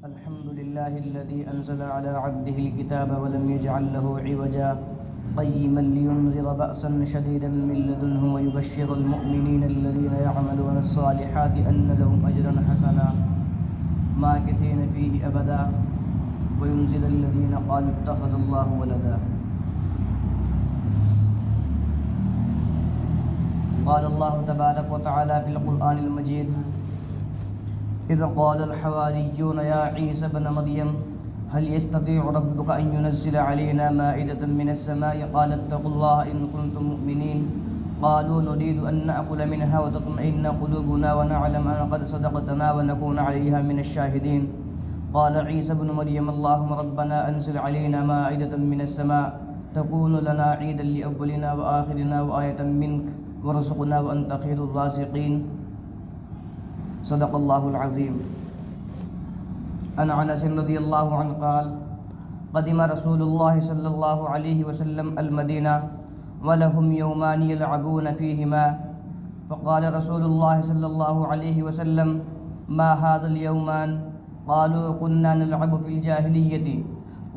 الحمد لله الذي أنزل على عبده الكتاب ولم يجعل له عوجا قيما لينذر بأسا شديدا من لدنه ويبشر المؤمنين الذين يعملون الصالحات أن لهم أجرا حسنا ماكثين فيه أبدا وينزل الذين قالوا اتخذ الله ولدا. قال الله تبارك وتعالى في القرآن المجيد: إذ قال الحواريون يا عيسى ابن مريم هل يستطيع ربك أن ينزل علينا مائدة من السماء قال اتقوا الله إن كنتم مؤمنين قالوا نريد أن نأكل منها وتطمئن قلوبنا ونعلم أن قد صدقتنا ونكون عليها من الشاهدين قال عيسى ابن مريم اللهم ربنا أنزل علينا مائدة من السماء تكون لنا عيدا لأولنا وآخرنا وآية منك وارزقنا وأنت خير الرازقين صدق الله العظيم. عن انس رضي الله عنه قال قدم رسول الله صلى الله عليه وسلم المدينة ولهم يومان يلعبون فيهما فقال رسول الله صلى الله عليه وسلم ما هذا اليومان قالوا كنا نلعب في الجاهلية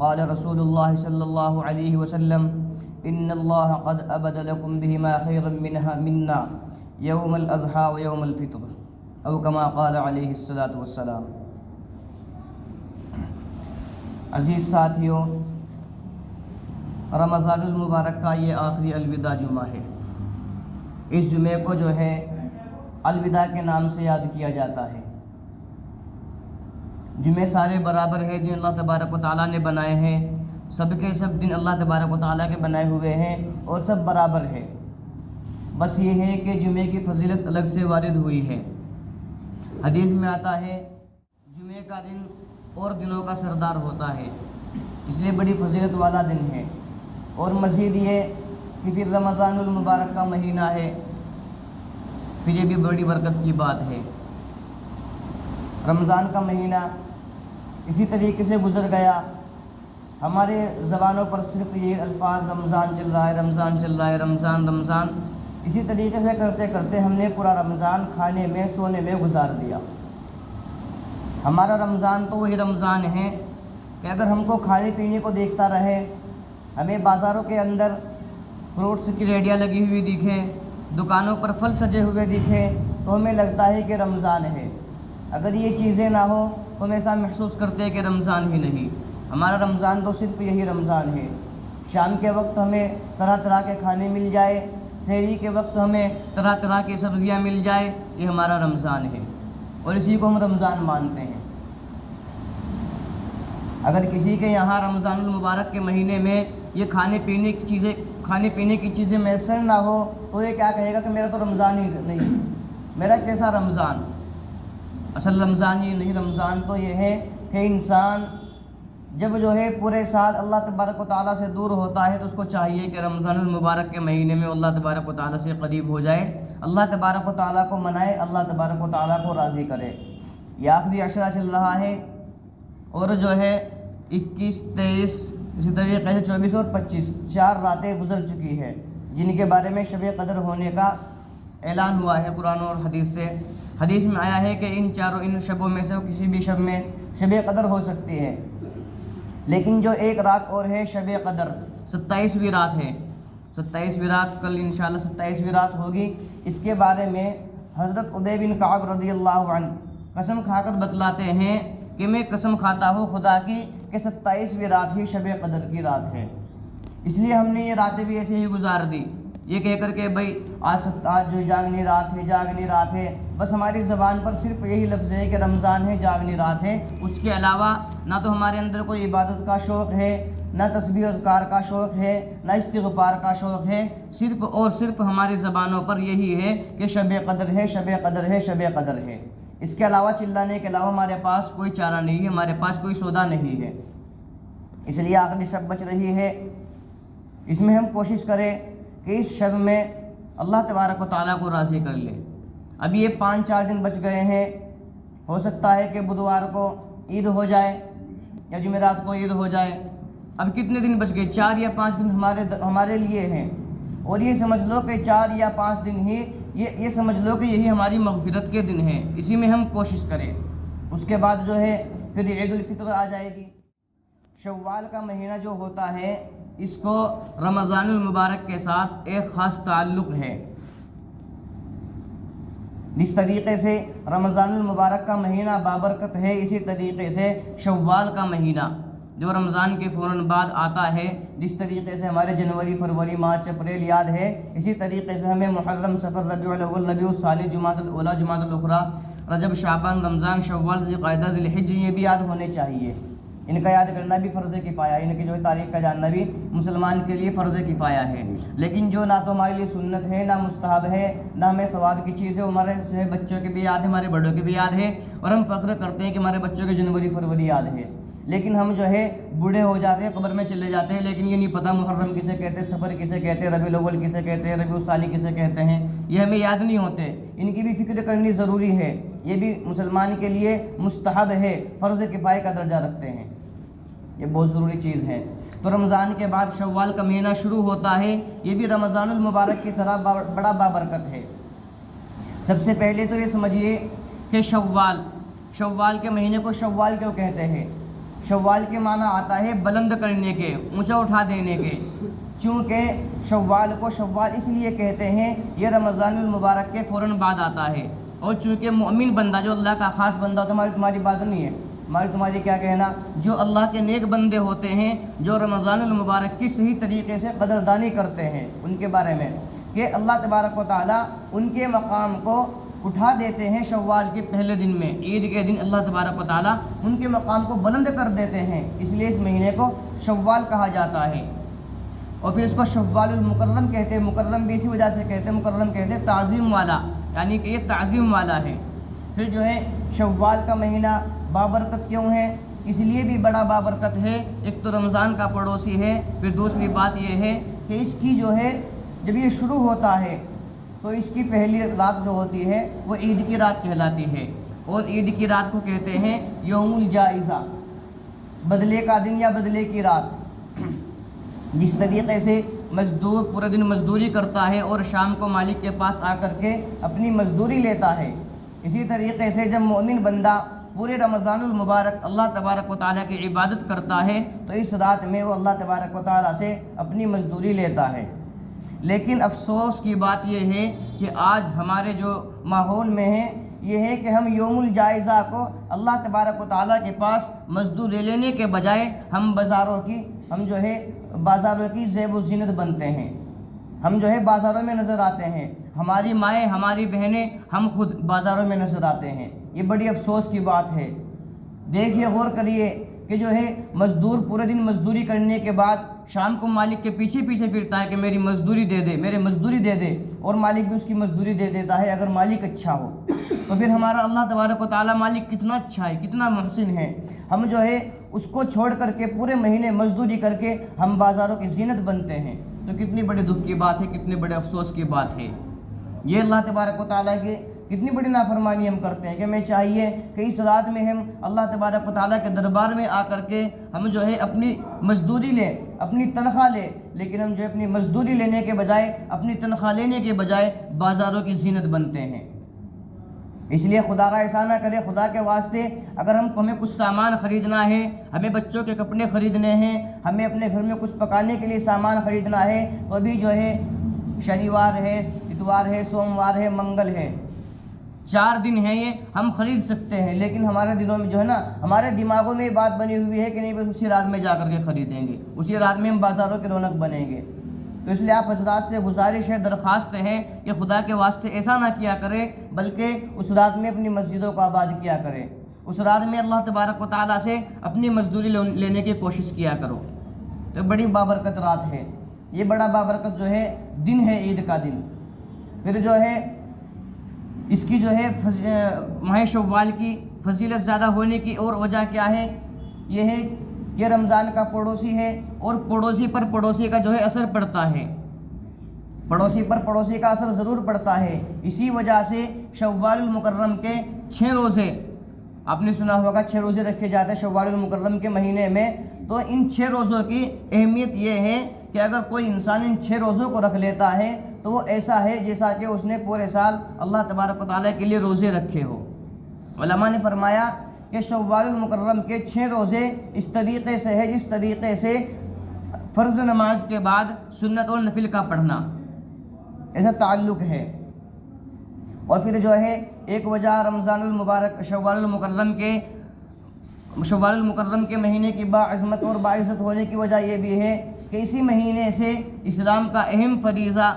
قال رسول الله صلى الله عليه وسلم إن الله قد أبد لكم بهما خيرا منها منا يوم الأضحى ويوم الفطر او کما قال علیہ الصلاۃ والسلام. عزیز ساتھیوں، رمضان المبارک کا یہ آخری الوداع جمعہ ہے. اس جمعے کو جو ہے الوداع کے نام سے یاد کیا جاتا ہے. جمعے سارے برابر ہیں جو اللہ تبارک و تعالیٰ نے بنائے ہیں، سب کے سب دن اللہ تبارک و تعالیٰ کے بنائے ہوئے ہیں اور سب برابر ہے. بس یہ ہے کہ جمعے کی فضیلت الگ سے وارد ہوئی ہے. حدیث میں آتا ہے جمعے کا دن اور دنوں کا سردار ہوتا ہے، اس لیے بڑی فضیلت والا دن ہے. اور مزید یہ کہ پھر رمضان المبارک کا مہینہ ہے، پھر یہ بھی بڑی برکت کی بات ہے. رمضان کا مہینہ اسی طریقے سے گزر گیا. ہمارے زبانوں پر صرف یہ الفاظ رمضان چل رہا ہے، رمضان چل رہا ہے، رمضان رمضان، اسی طریقے سے کرتے کرتے ہم نے پورا رمضان کھانے میں سونے میں گزار دیا. ہمارا رمضان تو وہی رمضان ہے کہ اگر ہم کو کھانے پینے کو دیکھتا رہے، ہمیں بازاروں کے اندر فروٹس کی ریڈیاں لگی ہوئی دکھیں، دکانوں پر پھل سجے ہوئے دکھیں تو ہمیں لگتا ہے کہ رمضان ہے. اگر یہ چیزیں نہ ہوں تو ہم ایسا محسوس کرتے ہیں کہ رمضان ہی نہیں. ہمارا رمضان تو صرف یہی رمضان ہے. شام کے وقت ہمیں طرح طرح کے کھانے مل جائے، سحری کے وقت ہمیں طرح طرح کی سبزیاں مل جائے، یہ ہمارا رمضان ہے اور اسی کو ہم رمضان مانتے ہیں. اگر کسی کے یہاں رمضان المبارک کے مہینے میں یہ کھانے پینے کی چیزیں میسر نہ ہو تو یہ کیا کہے گا کہ میرا تو رمضان ہی نہیں، میرا کیسا رمضان. اصل رمضان یہ نہیں. رمضان تو یہ ہے کہ انسان جب جو ہے پورے سال اللہ تبارک و تعالیٰ سے دور ہوتا ہے تو اس کو چاہیے کہ رمضان المبارک کے مہینے میں اللہ تبارک و تعالیٰ سے قریب ہو جائے، اللہ تبارک و تعالیٰ کو منائے، اللہ تبارک و تعالیٰ کو راضی کرے. یہ آخری عشرہ چل رہا ہے اور جو ہے 21، 23، اسی طریقے سے 24 اور 25 4 راتیں گزر چکی ہے جن کے بارے میں شب قدر ہونے کا اعلان ہوا ہے قرآن اور حدیث سے. حدیث میں آیا ہے کہ ان شبوں میں سے کسی بھی شب میں شب قدر ہو سکتی ہے. لیکن جو ایک رات اور ہے شب قدر 27ویں رات ہے. 27ویں رات کل انشاءاللہ 27ویں رات ہوگی. اس کے بارے میں حضرت ابی بن کعب رضی اللہ عنہ قسم کھا کر بتلاتے ہیں کہ میں قسم کھاتا ہوں خدا کی کہ 27ویں رات ہی شب قدر کی رات ہے. اس لیے ہم نے یہ راتیں بھی ایسے ہی گزار دی، یہ کہہ کر کہ بھائی آج جو جاگنی رات ہے. بس ہماری زبان پر صرف یہی لفظ ہے کہ رمضان ہے، جاگنی رات ہے. اس کے علاوہ نہ تو ہمارے اندر کوئی عبادت کا شوق ہے، نہ تسبیح و اذکار کا شوق ہے، نہ استغفار کا شوق ہے. صرف اور صرف ہماری زبانوں پر یہی ہے کہ شب قدر ہے، شب قدر ہے، شب قدر ہے. اس کے علاوہ چلانے کے علاوہ ہمارے پاس کوئی چارہ نہیں ہے، ہمارے پاس کوئی سودا نہیں ہے. اس لیے آخری شب بچ رہی ہے، اس میں ہم کوشش کریں کہ اس شب میں اللہ تبارک و تعالیٰ کو راضی کر لیں. اب یہ 5-4 دن بچ گئے ہیں. ہو سکتا ہے کہ بدوار کو عید ہو جائے یا جمعرات کو عید ہو جائے. اب کتنے دن بچ گئے؟ 4 یا 5 دن ہمارے لیے ہیں. اور یہ سمجھ لو کہ 4 یا 5 دن ہی یہ سمجھ لو کہ یہی ہماری مغفرت کے دن ہیں. اسی میں ہم کوشش کریں. اس کے بعد جو ہے پھر عید الفطر آ جائے گی۔ شوال کا مہینہ جو ہوتا ہے اس کو رمضان المبارک کے ساتھ ایک خاص تعلق ہے۔ جس طریقے سے رمضان المبارک کا مہینہ بابرکت ہے، اسی طریقے سے شوال کا مہینہ جو رمضان کے فوراً بعد آتا ہے، جس طریقے سے ہمارے جنوری، فروری، مارچ، اپریل یاد ہے، اسی طریقے سے ہمیں محرم، صفر، ربیع الاول، ربیع الثانی، جمادی الاولیٰ، جمادی الاخری، رجب، شعبان، رمضان، شوال، ذوالقعدہ، ذی الحجہ، یہ بھی یاد ہونے چاہیے۔ ان کا یاد کرنا بھی فرض کفایہ ہے، ان کی جو ہے تاریخ کا جاننا بھی مسلمان کے لیے فرض کفایہ ہے۔ لیکن جو نہ تو ہمارے لیے سنت ہے، نہ مستحب ہے، نہ ہمیں ثواب کی چیز ہے، وہ ہمارے بچوں کے بھی یاد ہے، ہمارے بڑوں کے بھی یاد ہے، اور ہم فخر کرتے ہیں کہ ہمارے بچوں کے جنوری، فروری یاد ہے۔ لیکن ہم جو ہے بوڑھے ہو جاتے ہیں، قبر میں چلے جاتے ہیں، لیکن یہ نہیں پتہ محرم کسے کہتے ہیں، صفر کسے کہتے ہیں، ربیع الاول کسے کہتے ہیں، ربیع الثانی کسے کہتے ہیں، یہ ہمیں یاد نہیں ہوتے۔ ان کی بھی فکر کرنی ضروری ہے، یہ بھی مسلمان کے لیے مستحب ہے، فرض کفایہ کا درجہ رکھتے ہیں، یہ بہت ضروری چیز ہے۔ تو رمضان کے بعد شوال کا مہینہ شروع ہوتا ہے، یہ بھی رمضان المبارک کی طرح بڑا بابرکت ہے۔ سب سے پہلے تو یہ سمجھیے کہ شوال کے مہینے کو شوال کیوں کہتے ہیں؟ شوال کے معنی آتا ہے بلند کرنے کے، اونچا اٹھا دینے کے۔ چونکہ شوال کو شوال اس لیے کہتے ہیں، یہ رمضان المبارک کے فوراً بعد آتا ہے، اور چونکہ مومن بندہ جو اللہ کا خاص بندہ ہوتا ہے، تمہاری بات نہیں ہے، تمہاری کیا کہنا، جو اللہ کے نیک بندے ہوتے ہیں، جو رمضان المبارک کی صحیح طریقے سے قدردانی کرتے ہیں، ان کے بارے میں کہ اللہ تبارک و تعالیٰ ان کے مقام کو اٹھا دیتے ہیں شوال کے پہلے دن میں، عید کے دن اللہ تبارک و تعالیٰ ان کے مقام کو بلند کر دیتے ہیں، اس لیے اس مہینے کو شوال کہا جاتا ہے۔ اور پھر اس کو شوال المکرم کہتے ہیں، مکرم بھی اسی وجہ سے کہتے ہیں، مکرم کہتے ہیں تعظیم والا، یعنی کہ یہ تعظیم والا ہے۔ پھر جو ہے شوال کا مہینہ بابرکت کیوں ہے؟ اس لیے بھی بڑا بابرکت ہے، ایک تو رمضان کا پڑوسی ہے، پھر دوسری بات یہ ہے کہ اس کی جو ہے جب یہ شروع ہوتا ہے تو اس کی پہلی رات جو ہوتی ہے وہ عید کی رات کہلاتی ہے، اور عید کی رات کو کہتے ہیں یوم الجائزہ، بدلے کا دن یا بدلے کی رات۔ جس طریقے سے مزدور پورے دن مزدوری کرتا ہے اور شام کو مالک کے پاس آ کر کے اپنی مزدوری لیتا ہے، اسی طریقے سے جب مومن بندہ پورے رمضان المبارک اللہ تبارک و تعالیٰ کی عبادت کرتا ہے تو اس رات میں وہ اللہ تبارک و تعالیٰ سے اپنی مزدوری لیتا ہے۔ لیکن افسوس کی بات یہ ہے کہ آج ہمارے جو ماحول میں ہے یہ ہے کہ ہم یوم الجائزہ کو اللہ تبارک و تعالیٰ کے پاس مزدور لے لینے کے بجائے ہم بازاروں کی زیب و زینت بنتے ہیں، ہم جو ہے بازاروں میں نظر آتے ہیں، ہماری مائیں، ہماری بہنیں، ہم خود بازاروں میں نظر آتے ہیں۔ یہ بڑی افسوس کی بات ہے۔ دیکھیے، غور کریے کہ جو ہے مزدور پورے دن مزدوری کرنے کے بعد شام کو مالک کے پیچھے پیچھے پھرتا ہے کہ میری مزدوری دے دے، میرے مزدوری دے دے، اور مالک بھی اس کی مزدوری دے دیتا ہے اگر مالک اچھا ہو۔ تو پھر ہمارا اللہ تبارک و تعالیٰ مالک کتنا اچھا ہے، کتنا محسن ہے، ہم جو ہے اس کو چھوڑ کر کے پورے مہینے مزدوری کر کے ہم بازاروں کی زینت بنتے ہیں، تو کتنی بڑی دکھ کی بات ہے، کتنے بڑے افسوس کی بات ہے۔ یہ اللہ تبارک و تعالیٰ کی کتنی بڑی نافرمانی ہم کرتے ہیں کہ ہمیں چاہیے کہ اس رات میں ہم اللہ تبارک و تعالیٰ کے دربار میں آ کر کے ہم جو ہے اپنی مزدوری لیں، اپنی تنخواہ لیں، لیکن ہم جو ہے اپنی مزدوری لینے کے بجائے، اپنی تنخواہ لینے کے بجائے بازاروں کی زینت بنتے ہیں۔ اس لیے خدا کا ایسا نہ کرے، خدا کے واسطے اگر ہمیں کچھ سامان خریدنا ہے، ہمیں بچوں کے کپڑے خریدنے ہیں، ہمیں اپنے گھر میں کچھ پکانے کے لیے سامان خریدنا ہے، تو ابھی جو ہے شنیوار ہے، اتوار ہے، سوموار ہے، منگل ہے، 4 دن ہیں، یہ ہم خرید سکتے ہیں، لیکن ہمارے دلوں میں جو ہے نا، ہمارے دماغوں میں یہ بات بنی ہوئی ہے کہ نہیں بس اسی رات میں جا کر کے خریدیں گے، اسی رات میں ہم بازاروں کی رونق بنیں گے۔ تو اس لیے آپ حضرات سے گزارش ہے، درخواست ہے کہ خدا کے واسطے ایسا نہ کیا کرے، بلکہ اس رات میں اپنی مسجدوں کو آباد کیا کرے، اس رات میں اللہ تبارک و تعالیٰ سے اپنی مزدوری لینے کی کوشش کیا کرو۔ تو بڑی بابرکت رات ہے، یہ بڑا بابرکت جو ہے دن ہے، عید کا دن۔ پھر جو ہے اس کی جو ہے ماہ شوال کی فضیلت زیادہ ہونے کی اور وجہ کیا ہے؟ یہ ہے کہ رمضان کا پڑوسی ہے، اور پڑوسی پر پڑوسی کا جو ہے اثر پڑتا ہے، پڑوسی پر پڑوسی کا اثر ضرور پڑتا ہے۔ اسی وجہ سے شوال المکرم کے 6 روزے آپ نے سنا ہوگا، 6 روزے رکھے جاتے ہیں شوال المکرم کے مہینے میں۔ تو ان 6 روزوں کی اہمیت یہ ہے کہ اگر کوئی انسان ان 6 روزوں کو رکھ لیتا ہے تو وہ ایسا ہے جیسا کہ اس نے پورے سال اللہ تبارک و تعالیٰ کے لیے روزے رکھے ہو۔ علماء نے فرمایا کہ شوال المکرم کے 6 روزے اس طریقے سے ہے جس طریقے سے فرض نماز کے بعد سنت اور نفل کا پڑھنا، ایسا تعلق ہے۔ اور پھر جو ہے ایک وجہ رمضان المبارک شوال المکرم کے مہینے کی باعظمت اور باعزت ہونے کی وجہ یہ بھی ہے کہ اسی مہینے سے اسلام کا اہم فریضہ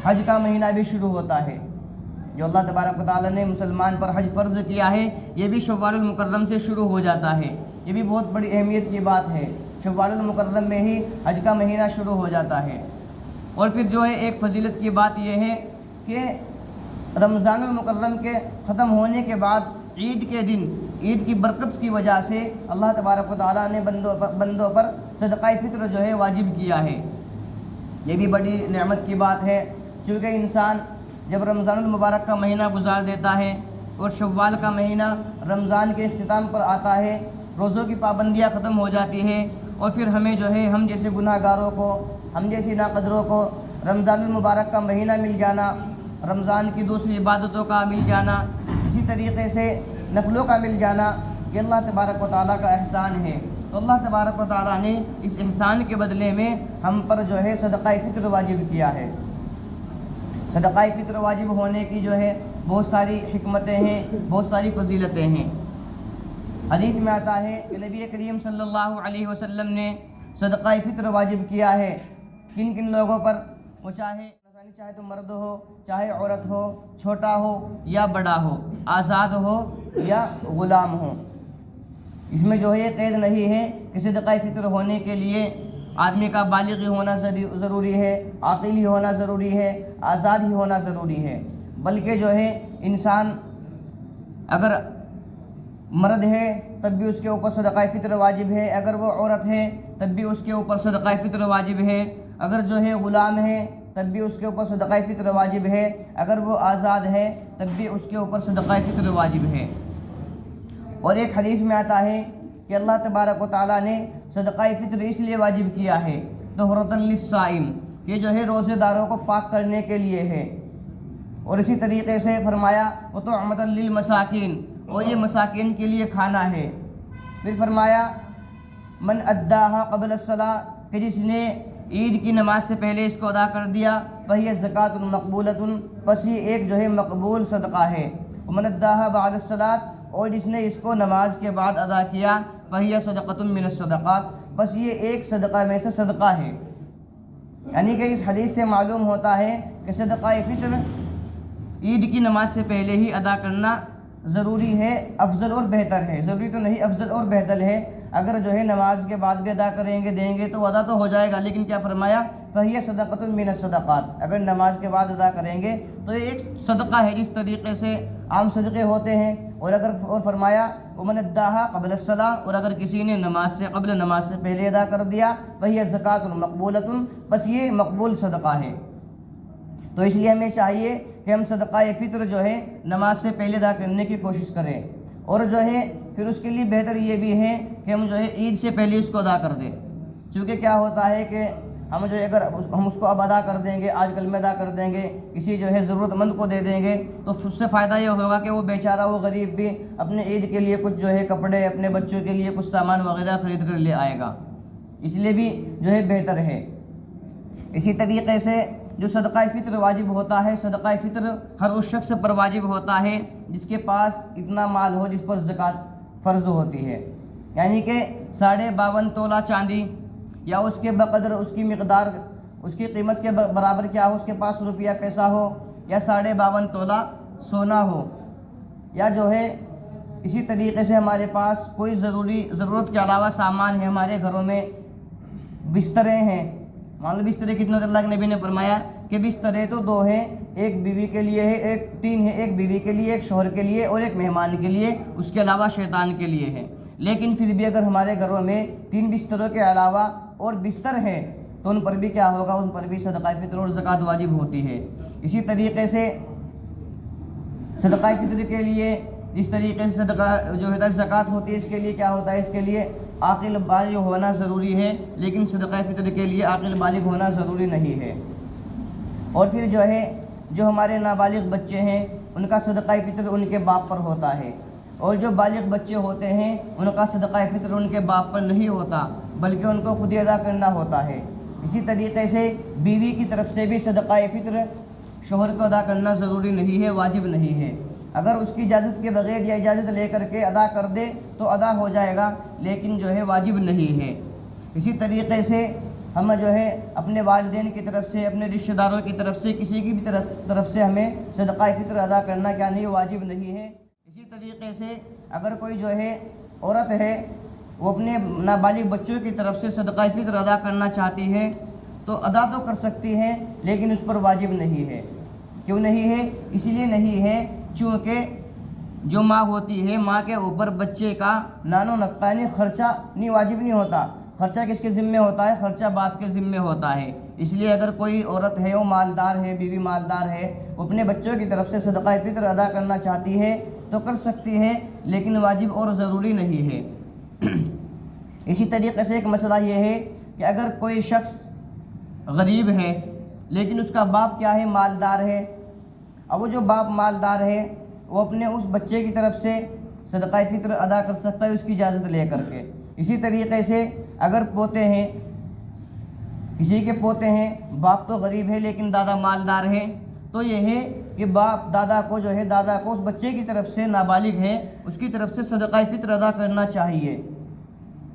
حج کا مہینہ بھی شروع ہوتا ہے۔ جو اللہ تبارک و تعالیٰ نے مسلمان پر حج فرض کیا ہے یہ بھی شوال المکرم سے شروع ہو جاتا ہے۔ یہ بھی بہت بڑی اہمیت کی بات ہے، شوال المکرم میں ہی حج کا مہینہ شروع ہو جاتا ہے۔ اور پھر جو ہے ایک فضیلت کی بات یہ ہے کہ رمضان المکرم کے ختم ہونے کے بعد عید کے دن عید کی برکت کی وجہ سے اللہ تبارک و تعالیٰ نے بندوں پر صدقہ فطر جو ہے واجب کیا ہے۔ یہ بھی بڑی نعمت کی بات ہے، چونکہ انسان جب رمضان المبارک کا مہینہ گزار دیتا ہے اور شوال کا مہینہ رمضان کے اختتام پر آتا ہے، روزوں کی پابندیاں ختم ہو جاتی ہیں، اور پھر ہمیں جو ہے ہم جیسے گناہ گاروں کو، ہم جیسی ناقدروں کو رمضان المبارک کا مہینہ مل جانا، رمضان کی دوسری عبادتوں کا مل جانا، اسی طریقے سے نفلوں کا مل جانا، یہ اللہ تبارک و تعالیٰ کا احسان ہے۔ تو اللہ تبارک و تعالیٰ نے اس احسان کے بدلے میں ہم پر جو ہے صدقہ فطر واجب کیا ہے۔ صدقہ فطر واجب ہونے کی جو ہے بہت ساری حکمتیں ہیں، بہت ساری فضیلتیں ہیں۔ حدیث میں آتا ہے کہ نبی کریم صلی اللہ علیہ وسلم نے صدقہ فطر واجب کیا ہے کن کن لوگوں پر، وہ چاہے تو مرد ہو، چاہے عورت ہو، چھوٹا ہو یا بڑا ہو، آزاد ہو یا غلام ہو۔ اس میں جو ہے یہ قید نہیں ہے کہ صدقہ فطر ہونے کے لیے آدمی کا بالغ ہی ہونا ضروری ہے، عاقل ہی ہونا ضروری ہے، آزاد ہی ہونا ضروری ہے، بلکہ جو ہے انسان اگر مرد ہے تب بھی اس کے اوپر صدقہ فطر واجب ہے، اگر وہ عورت ہے تب بھی اس کے اوپر صدقہ فطر واجب ہے، اگر جو ہے غلام ہے تب بھی اس کے اوپر صدقہ فطر واجب ہے، اگر وہ آزاد ہے تب بھی اس کے اوپر صدقہ فطر واجب ہے۔ اور ایک حدیث میں آتا ہے کہ اللہ تبارک و تعالیٰ نے صدقہ فطر اس لیے واجب کیا ہے طہرۃ للصائم، یہ جو ہے روزے داروں کو پاک کرنے کے لیے ہے۔ اور اسی طریقے سے فرمایا وطعمۃ للمساکین، اور یہ مساکین کے لیے کھانا ہے۔ پھر فرمایا من اداہا قبل الصلاۃ، کہ جس نے عید کی نماز سے پہلے اس کو ادا کر دیا فہی زکوٰۃ مقبولۃ، پس یہ ایک جو ہے مقبول صدقہ ہے۔ ومن اداہا بعد الصلاۃ، اور جس نے اس کو نماز کے بعد ادا کیا فہی صدقۃ من الصدقات، بس یہ ایک صدقہ میں سے صدقہ ہے۔ یعنی کہ اس حدیث سے معلوم ہوتا ہے کہ صدقہ فطر عید کی نماز سے پہلے ہی ادا کرنا ضروری ہے، افضل اور بہتر ہے۔ ضروری تو نہیں، افضل اور بہتر ہے۔ اگر جو ہے نماز کے بعد بھی ادا کریں گے دیں گے تو ادا تو ہو جائے گا، لیکن کیا فرمایا فہی صدقۃ من الصدقات، اگر نماز کے بعد ادا کریں گے تو یہ ایک صدقہ ہے جس طریقے سے عام صدقے ہوتے ہیں۔ اور فرمایا ومن اداہا قبل الصلاۃ، اور اگر کسی نے نماز سے پہلے ادا کر دیا فہی زکوٰۃ مقبولۃ، بس یہ مقبول صدقہ ہے۔ تو اس لیے ہمیں چاہیے کہ ہم صدقہ فطر جو ہے نماز سے پہلے ادا کرنے کی کوشش کریں، اور جو ہے پھر اس کے لیے بہتر یہ بھی ہے کہ ہم جو ہے عید سے پہلے اس کو ادا کر دیں، چونکہ کیا ہوتا ہے کہ ہم جو اگر ہم اس کو اب ادا کر دیں گے، آج کل میں ادا کر دیں گے، کسی جو ہے ضرورت مند کو دے دیں گے، تو اس سے فائدہ یہ ہوگا کہ وہ بیچارہ وہ غریب بھی اپنے عید کے لیے کچھ جو ہے کپڑے، اپنے بچوں کے لیے کچھ سامان وغیرہ خرید کر لے آئے گا، اس لیے بھی جو ہے بہتر ہے۔ اسی طریقے سے جو صدقہ فطر واجب ہوتا ہے، صدقہ فطر ہر اس شخص پر واجب ہوتا ہے جس کے پاس اتنا مال ہو جس پر زکوٰۃ فرض ہوتی ہے، یعنی کہ 52.5 تولہ چاندی، یا اس کے بقدر اس کی مقدار، اس کی قیمت کے برابر کیا ہو، اس کے پاس روپیہ پیسہ ہو، یا 52.5 تولہ سونا ہو، یا جو ہے اسی طریقے سے ہمارے پاس کوئی ضرورت کے علاوہ سامان ہے، ہمارے گھروں میں بستریں ہیں، مان لو بسترے کتنے، اللہ کے نبی نے فرمایا کہ بسترے تو 2 ہیں، ایک بیوی کے لیے ہے، 3 ہے، ایک بیوی کے لیے، ایک شوہر کے لیے اور ایک مہمان کے لیے، اس کے علاوہ شیطان کے لیے ہے۔ لیکن پھر بھی اگر ہمارے گھروں میں 3 بستروں کے علاوہ اور بستر ہے تو ان پر بھی کیا ہوگا، ان پر بھی صدقہ فطر اور زکوٰۃ واجب ہوتی ہے۔ اسی طریقے سے صدقہ فطر کے لیے جس طریقے سے صدقہ جو ہے زکوٰۃ ہوتی ہے، اس کے لیے کیا ہوتا ہے، اس کے لیے عاقل بالغ ہونا ضروری ہے، لیکن صدقہ فطر کے لیے عاقل بالغ ہونا ضروری نہیں ہے۔ اور پھر جو ہے جو ہمارے نابالغ بچے ہیں ان کا صدقہ فطر ان کے باپ پر ہوتا ہے، اور جو بالغ بچے ہوتے ہیں ان کا صدقہ فطر ان کے باپ پر نہیں ہوتا بلکہ ان کو خود ہی ادا کرنا ہوتا ہے۔ اسی طریقے سے بیوی کی طرف سے بھی صدقہ فطر شوہر کو ادا کرنا ضروری نہیں ہے، واجب نہیں ہے۔ اگر اس کی اجازت کے بغیر یا اجازت لے کر کے ادا کر دے تو ادا ہو جائے گا، لیکن جو ہے واجب نہیں ہے۔ اسی طریقے سے ہم جو ہے اپنے والدین کی طرف سے، اپنے رشتہ داروں کی طرف سے، کسی کی بھی طرف سے ہمیں صدقہ فطر ادا کرنا کیا نہیں، واجب نہیں ہے۔ اسی طریقے سے اگر کوئی جو ہے عورت ہے وہ اپنے نابالغ بچوں کی طرف سے صدقہ فطر ادا کرنا چاہتی ہے تو ادا تو کر سکتی ہے، لیکن اس پر واجب نہیں ہے۔ کیوں نہیں ہے؟ اس لیے نہیں ہے چونکہ جو ماں ہوتی ہے، ماں کے اوپر بچے کا نان و نفقہ یعنی خرچہ نہیں، واجب نہیں ہوتا۔ خرچہ کس کے ذمے ہوتا ہے؟ خرچہ باپ کے ذمے ہوتا ہے۔ اس لیے اگر کوئی عورت ہے وہ مالدار ہے، بیوی مالدار ہے، وہ اپنے بچوں کی طرف سے صدقہ فطر ادا کرنا چاہتی ہے تو کر سکتی ہے، لیکن واجب اور ضروری نہیں ہے۔ اسی طریقے سے ایک مسئلہ یہ ہے کہ اگر کوئی شخص غریب ہے لیکن اس کا باپ کیا ہے؟ مالدار ہے۔ اب وہ جو باپ مالدار ہے وہ اپنے اس بچے کی طرف سے صدقہ فطر ادا کر سکتا ہے اس کی اجازت لے کر کے۔ اسی طریقے سے اگر پوتے ہیں، کسی کے پوتے ہیں، باپ تو غریب ہے لیکن دادا مالدار ہے، تو یہ ہے کہ باپ دادا کو جو ہے، دادا کو اس بچے کی طرف سے، نابالغ ہے اس کی طرف سے صدقہ فطر ادا کرنا چاہیے۔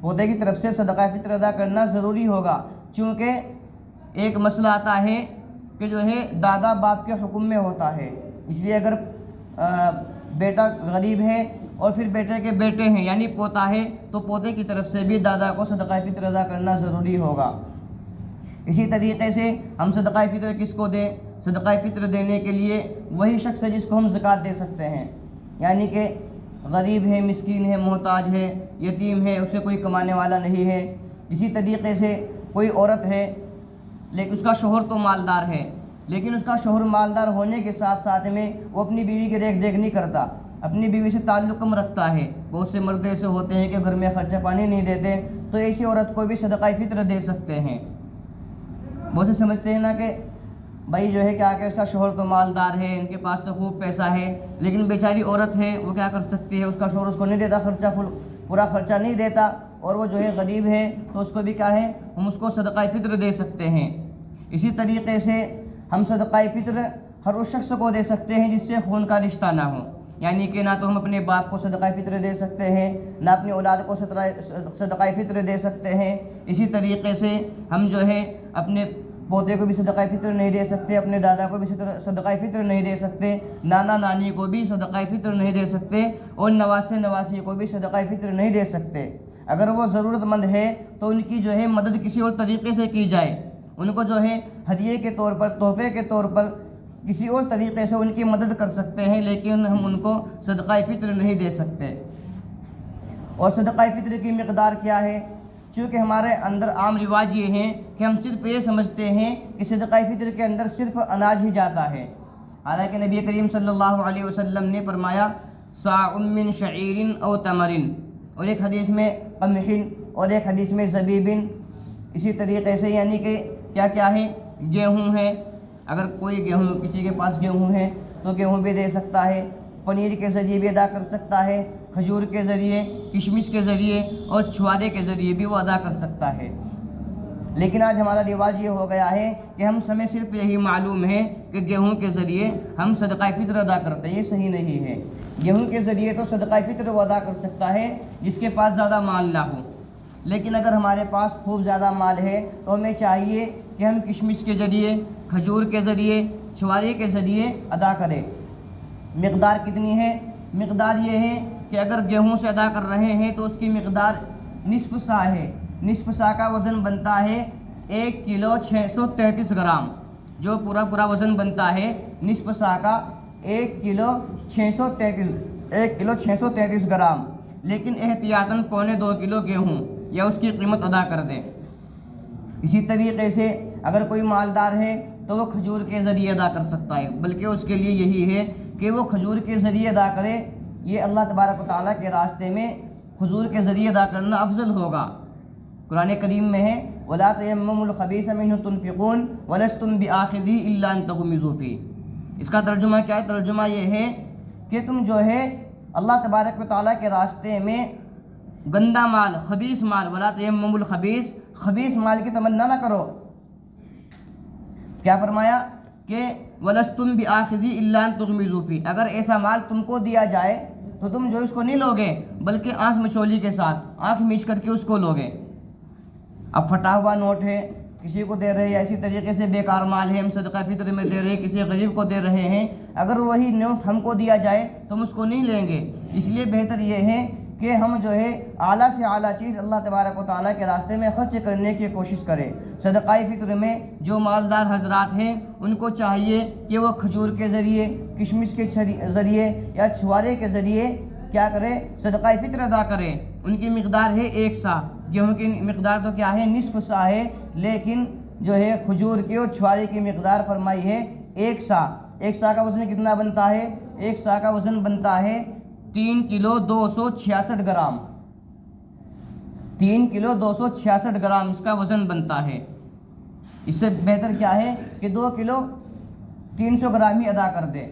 پوتے کی طرف سے صدقہ فطر ادا کرنا ضروری ہوگا، چونکہ ایک مسئلہ آتا ہے کہ جو ہے دادا باپ کے حکم میں ہوتا ہے۔ اس لیے اگر بیٹا غریب ہے اور پھر بیٹے کے بیٹے ہیں یعنی پوتا ہے تو پوتے کی طرف سے بھی دادا کو صدقہ فطر ادا کرنا ضروری ہوگا۔ اسی طریقے سے ہم صدقہ فطر کس کو دیں؟ صدقہ فطر دینے کے لیے وہی شخص ہے جس کو ہم زکوٰۃ دے سکتے ہیں، یعنی کہ غریب ہے، مسکین ہے، محتاج ہے، یتیم ہے، اسے کوئی کمانے والا نہیں ہے۔ اسی طریقے سے کوئی عورت ہے لیکن اس کا شوہر تو مالدار ہے، لیکن اس کا شوہر مالدار ہونے کے ساتھ ساتھ میں وہ اپنی بیوی کی دیکھ ریکھ نہیں کرتا، اپنی بیوی سے تعلق کم رکھتا ہے۔ بہت سے مرد ایسے ہوتے ہیں کہ گھر میں خرچہ پانی نہیں دیتے، تو ایسی عورت کو بھی صدقہ فطر دے سکتے ہیں۔ بہت سے سمجھتے ہیں نا کہ بھائی جو ہے کیا کہ اس کا شوہر تو مالدار ہے، ان کے پاس تو خوب پیسہ ہے، لیکن بیچاری عورت ہے وہ کیا کر سکتی ہے؟ اس کا شوہر اس کو نہیں دیتا، پورا خرچہ نہیں دیتا، اور وہ جو ہے غریب ہے تو اس کو بھی کیا ہے، ہم اس کو صدقہ فطر دے سکتے ہیں۔ اسی طریقے سے ہم صدقہ فطر ہر اس شخص کو دے سکتے ہیں جس سے خون کا رشتہ نہ ہو، یعنی کہ نہ تو ہم اپنے باپ کو صدقہ فطر دے سکتے ہیں، نہ اپنی اولاد کو صدقہ فطر دے سکتے ہیں۔ اسی طریقے سے ہم جو ہے اپنے پوتے کو بھی صدقہ فطر نہیں دے سکتے، اپنے دادا کو بھی صدقہ فطر نہیں دے سکتے، نانا نانی کو بھی صدقہ فطر نہیں دے سکتے، اور نواسے نواسی کو بھی صدقہ فطر نہیں دے سکتے۔ اگر وہ ضرورت مند ہے تو ان کی جو ہے مدد کسی اور طریقے سے کی جائے، ان کو جو ہے ہدیے کے طور پر، تحفے کے طور پر کسی اور طریقے سے ان کی مدد کر سکتے ہیں، لیکن ہم ان کو صدقہ فطر نہیں دے سکتے۔ اور صدقہ فطر کی مقدار کیا ہے؟ چونکہ ہمارے اندر عام رواج یہ ہیں کہ ہم صرف یہ سمجھتے ہیں کہ صدقہ فطر کے اندر صرف اناج ہی جاتا ہے، حالانکہ نبی کریم صلی اللہ علیہ وسلم نے فرمایا صاع من شعیر او تمر، اور ایک حدیث میں قمح، اور ایک حدیث میں زبیب۔ اسی طریقے سے یعنی کہ کیا کیا ہے؟ گیہوں ہے، اگر کوئی گیہوں، کسی کے پاس گیہوں ہے تو گیہوں بھی دے سکتا ہے، پنیر کے ذریعے بھی ادا کر سکتا ہے، کھجور کے ذریعے، کشمش کے ذریعے اور چھوارے کے ذریعے بھی وہ ادا کر سکتا ہے۔ لیکن آج ہمارا رواج یہ ہو گیا ہے کہ ہم سمیں صرف یہی معلوم ہے کہ گیہوں کے ذریعے ہم صدقہ فطر ادا کرتے ہیں، یہ صحیح نہیں ہے۔ گیہوں کے ذریعے تو صدقہ فطر وہ ادا کر سکتا ہے جس کے پاس زیادہ مال نہ ہو، لیکن اگر ہمارے پاس خوب زیادہ مال ہے تو ہمیں چاہیے کہ ہم کشمش کے ذریعے، کھجور کے ذریعے، چھوارے کے ذریعے ادا کریں۔ مقدار کتنی ہے؟ مقدار یہ ہے کہ اگر گیہوں سے ادا کر رہے ہیں تو اس کی مقدار نصف سا ہے، نصف سا کا وزن بنتا ہے 1 کلو 633 گرام، جو پورا وزن بنتا ہے نصف سا کا 1 کلو 633 گرام، لیکن احتیاطاً 1.25 کلو گیہوں یا اس کی قیمت ادا کر دیں۔ اسی طریقے سے اگر کوئی مالدار ہے تو وہ کھجور کے ذریعے ادا کر سکتا ہے، بلکہ اس کے لیے یہی ہے کہ وہ کھجور کے ذریعے ادا کرے، یہ اللہ تبارک و تعالیٰ کے راستے میں کھجور کے ذریعے ادا کرنا افضل ہوگا۔ قرآن کریم میں ہے وَلَا تَيَمَّمُوا الْخَبِيثَ مِنْهُ تُنْفِقُونَ وَلَسْتُمْ بِآخِذِيهِ إِلَّا أَن تَغْمِضُوا فِيهِ۔ اس کا ترجمہ کیا ہے؟ ترجمہ یہ ہے کہ تم جو ہے اللہ تبارک و تعالیٰ کے راستے میں گندا مال، خبیث مال، ولا تیمموا الخبیث، خبیث مال کی تمنا نہ کرو۔ کیا فرمایا کہ وَلَسْتُمْ بِآخِذِهِ إِلَّا أَن تُغْمِضُوا فِيهِ، اگر ایسا مال تم کو دیا جائے تو تم جو اس کو نہیں لوگے بلکہ آنکھ مچولی کے ساتھ، آنکھ میچ کر کے اس کو لوگے۔ اب پھٹا ہوا نوٹ ہے کسی کو دے رہے ہیں، یا اسی طریقے سے بیکار مال ہے ہم صدقہ فطر میں دے رہے ہیں، کسی غریب کو دے رہے ہیں، اگر وہی نوٹ ہم کو دیا جائے تو ہم اس کو نہیں لیں گے۔ اس لیے بہتر یہ ہے کہ ہم جو ہے اعلیٰ سے اعلیٰ چیز اللہ تبارک و تعالیٰ کے راستے میں خرچ کرنے کی کوشش کریں۔ صدقہ فطر میں جو مالدار حضرات ہیں ان کو چاہیے کہ وہ کھجور کے ذریعے، کشمش کے ذریعے یا چھوارے کے ذریعے کیا کرے، صدقہ فطر ادا کرے۔ ان کی مقدار ہے 1 سا، گیہوں کی مقدار تو کیا ہے نصف سا ہے، لیکن جو ہے کھجور کی اور چھوارے کی مقدار فرمائی ہے 1 سا۔ 1 سا کا وزن کتنا بنتا ہے؟ 1 سا کا وزن بنتا ہے 3 کلو 266 گرام۔ 3 کلو 266 گرام اس کا وزن بنتا ہے۔ اس سے بہتر کیا ہے کہ 2 کلو 300 گرام ہی ادا کر دے۔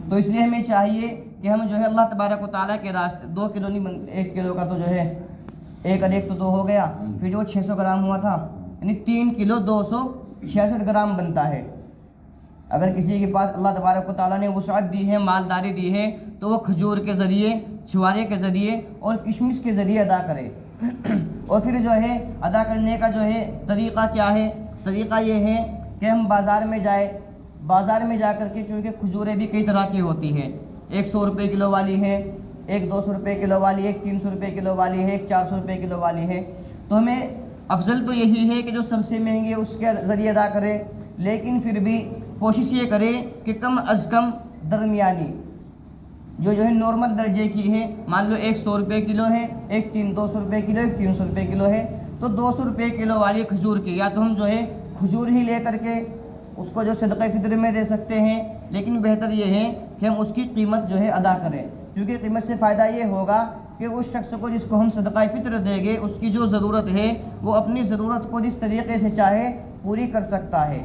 تو اس لیے ہمیں چاہیے کہ ہم جو ہے اللہ تبارک و تعالیٰ کے راستے 2 کلو نہیں، 1 کلو کا تو جو ہے 1 اور 1 تو 2 ہو گیا، پھر جو 600 گرام ہوا تھا، یعنی 3 کلو 266 گرام بنتا ہے۔ اگر کسی کے پاس اللہ تبارک و تعالیٰ نے وسعت دی ہے، مالداری دی ہے، تو وہ کھجور کے ذریعے، چھوارے کے ذریعے اور کشمش کے ذریعے ادا کرے۔ اور پھر جو ہے ادا کرنے کا جو ہے طریقہ کیا ہے؟ طریقہ یہ ہے کہ ہم بازار میں جا کر کے، چونکہ کھجوریں بھی کئی طرح کی ہوتی ہیں، ایک 100 روپے کلو والی ہے، ایک 200 روپے کلو والی ہے، ایک 300 روپے کلو والی ہے، ایک 400 روپے کلو والی ہے۔ تو ہمیں افضل تو یہی ہے کہ جو سب سے مہنگی ہے اس کے ذریعے ادا کرے، لیکن پھر بھی کوشش یہ کرے کہ کم از کم درمیانی جو ہے نارمل درجے کی ہے، مان لو ایک 100 روپے کلو ہے، ایک 200 روپے کلو، ایک 300 روپے کلو ہے، تو 200 روپے کلو والی کھجور کی یا تو ہم جو ہے کھجور ہی لے کر کے اس کو جو صدقہ فطر میں دے سکتے ہیں، لیکن بہتر یہ ہے کہ ہم اس کی قیمت جو ہے ادا کریں، کیونکہ قیمت سے فائدہ یہ ہوگا کہ اس شخص کو جس کو ہم صدقہ فطر دیں گے اس کی جو ضرورت ہے وہ اپنی ضرورت کو جس طریقے سے چاہے پوری کر سکتا ہے۔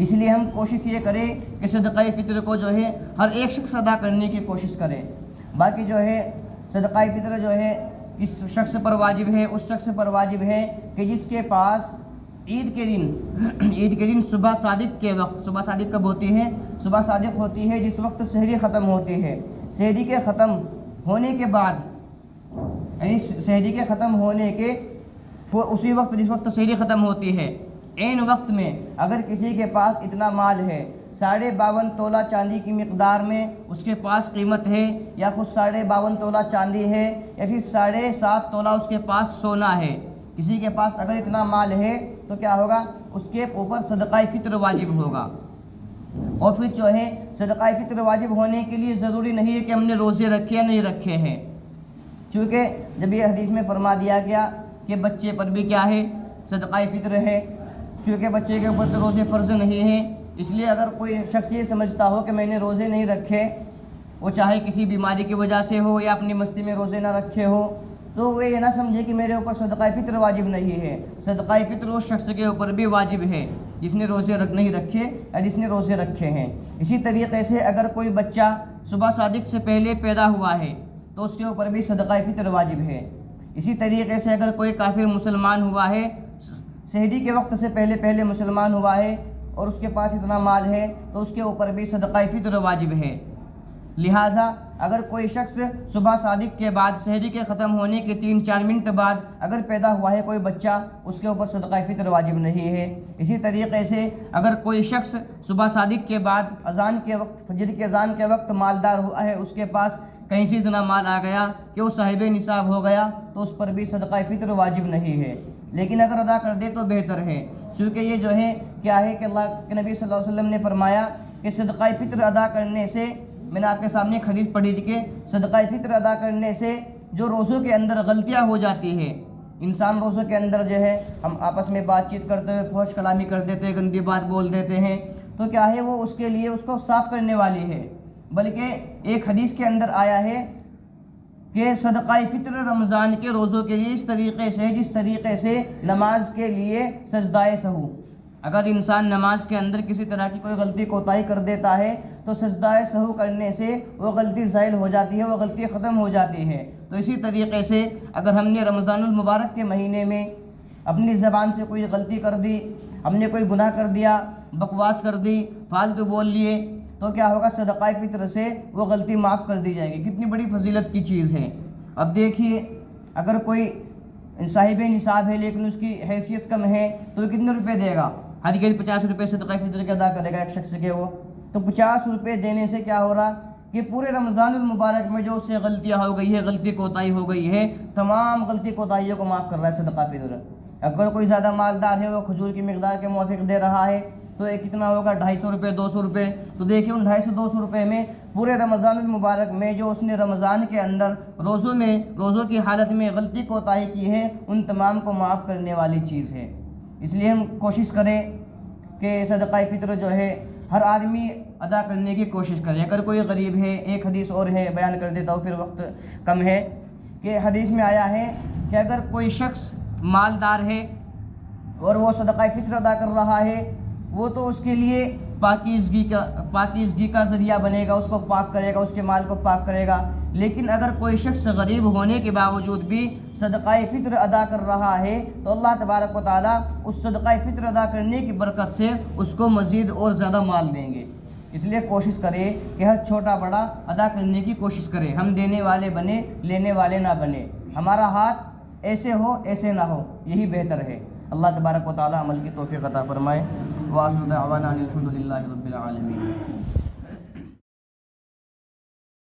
اس لیے ہم کوشش یہ کریں کہ صدقہ فطر کو جو ہے ہر ایک شخص ادا کرنے کی کوشش کرے۔ باقی جو ہے صدقہ فطر جو ہے اس شخص پر واجب ہے، اس شخص پر واجب ہے کہ جس کے پاس عید کے دن صبح صادق کے وقت، صبح صادق کب ہوتی ہے؟ صبح صادق ہوتی ہے جس وقت سحری ختم ہوتی ہے، سحری کے ختم ہونے کے بعد، یعنی سحری کے ختم ہونے کے اسی وقت جس وقت سحری ختم ہوتی ہے، عین وقت میں اگر کسی کے پاس اتنا مال ہے، 52.5 تولہ چاندی کی مقدار میں اس کے پاس قیمت ہے، یا خود 52.5 تولہ چاندی ہے، یا پھر 7.5 تولہ اس کے پاس سونا ہے، کسی کے پاس اگر اتنا مال ہے تو کیا ہوگا؟ اس کے اوپر صدقہ فطر واجب ہوگا۔ اور پھر جو ہے صدقہ فطر واجب ہونے کے لیے ضروری نہیں ہے کہ ہم نے روزے رکھے یا نہیں رکھے ہیں، چونکہ جب یہ حدیث میں فرما دیا گیا کہ بچے پر بھی کیا ہے؟ صدقہ فطر ہے، چونکہ بچے کے اوپر تو روزے فرض نہیں ہیں، اس لیے اگر کوئی شخص یہ سمجھتا ہو کہ میں نے روزے نہیں رکھے، وہ چاہے کسی بیماری کی وجہ سے ہو یا اپنی مستی میں روزے نہ رکھے ہو، تو وہ یہ نہ سمجھے کہ میرے اوپر صدقہ فطر واجب نہیں ہے۔ صدقہ فطر اس شخص کے اوپر بھی واجب ہے جس نے روزے نہیں رکھے یا جس نے روزے رکھے ہیں۔ اسی طریقے سے اگر کوئی بچہ صبح صادق سے پہلے پیدا ہوا ہے تو اس کے اوپر بھی صدقہ فطر واجب ہے۔ اسی طریقے سے اگر کوئی کافر مسلمان ہوا ہے، سحری کے وقت سے پہلے مسلمان ہوا ہے اور اس کے پاس اتنا مال ہے تو اس کے اوپر بھی صدقہ فطر واجب ہے۔ لہٰذا اگر کوئی شخص صبح صادق کے بعد، سحری کے ختم ہونے کے 3-4 منٹ بعد اگر پیدا ہوا ہے کوئی بچہ، اس کے اوپر صدقہ فطر واجب نہیں ہے۔ اسی طریقے سے اگر کوئی شخص صبح صادق کے بعد اذان کے وقت، فجر کے اذان کے وقت مالدار ہوا ہے، اس کے پاس کہیں سے اتنا مال آ گیا کہ وہ صاحب نصاب ہو گیا، تو اس پر بھی صدقہ فطر واجب نہیں ہے، لیکن اگر ادا کر دے تو بہتر ہے، چونکہ یہ جو ہے کیا ہے کہ اللہ کے نبی صلی اللہ علیہ وسلم نے فرمایا کہ صدقہ فطر ادا کرنے سے، میں نے آپ کے سامنے ایک حدیث پڑھی تھی کہ صدقہ فطر ادا کرنے سے جو روزوں کے اندر غلطیاں ہو جاتی ہیں، انسان روزوں کے اندر جو ہے ہم آپس میں بات چیت کرتے ہوئے فحش کلامی کر دیتے ہیں، گندی بات بول دیتے ہیں، تو کیا ہے وہ اس کے لیے اس کو صاف کرنے والی ہے، بلکہ ایک حدیث کے اندر آیا ہے کہ صدقہ فطر رمضان کے روزوں کے لیے اس طریقے سے جس طریقے سے نماز کے لیے سجدہ سہو، اگر انسان نماز کے اندر کسی طرح کی کوئی غلطی کوتاہی کر دیتا ہے تو سجدہ سہو کرنے سے وہ غلطی زائل ہو جاتی ہے، وہ غلطی ختم ہو جاتی ہے۔ تو اسی طریقے سے اگر ہم نے رمضان المبارک کے مہینے میں اپنی زبان سے کوئی غلطی کر دی، ہم نے کوئی گناہ کر دیا، بکواس کر دی، فالتو بول لیے، تو کیا ہوگا؟ صدقہ فطر سے وہ غلطی معاف کر دی جائے گی۔ کتنی بڑی فضیلت کی چیز ہے۔ اب دیکھیے، اگر کوئی صاحب نصاب ہے لیکن اس کی حیثیت کم ہے تو وہ کتنے روپے دے گا؟ ہر کے 50 روپے صدقہ فطر کے ادا کرے گا ایک شخص کے، وہ تو 50 روپے دینے سے کیا ہو رہا کہ پورے رمضان المبارک میں جو اس سے غلطیاں ہو گئی ہے، غلطی کوتاہی ہو گئی ہے، تمام غلطی کوتاہیوں کو معاف کر رہا ہے صدقہ فطر۔ اگر کوئی زیادہ مالدار ہے، وہ کھجور کی مقدار کے موافق دے رہا ہے تو یہ کتنا ہوگا؟ 250 روپے، 200 روپے۔ تو دیکھیں ان 250-200 روپے میں پورے رمضان المبارک میں جو اس نے رمضان کے اندر روزوں کی حالت میں غلطی کوتاہی کی ہے، ان تمام کو معاف کرنے والی چیز ہے۔ اس لیے ہم کوشش کریں کہ صدقہ فطر جو ہے ہر آدمی ادا کرنے کی کوشش کرے۔ اگر کوئی غریب ہے، ایک حدیث اور ہے، بیان کر دیتا ہوں پھر وقت کم ہے، کہ حدیث میں آیا ہے کہ اگر کوئی شخص مالدار ہے اور وہ صدقہ فطر ادا کر رہا ہے، وہ تو اس کے لیے پاکیزگی کا ذریعہ بنے گا، اس کو پاک کرے گا، اس کے مال کو پاک کرے گا۔ لیکن اگر کوئی شخص غریب ہونے کے باوجود بھی صدقہ فطر ادا کر رہا ہے تو اللہ تبارک و تعالیٰ اس صدقہ فطر ادا کرنے کی برکت سے اس کو مزید اور زیادہ مال دیں گے۔ اس لیے کوشش کرے کہ ہر چھوٹا بڑا ادا کرنے کی کوشش کرے، ہم دینے والے بنے، لینے والے نہ بنے، ہمارا ہاتھ ایسے ہو ایسے نہ ہو، یہی بہتر ہے۔ اللہ تبارک و تعالیٰ عمل کی توفیق عطا فرمائے۔ وآخر دعوانا الحمد للہ رب العالمین۔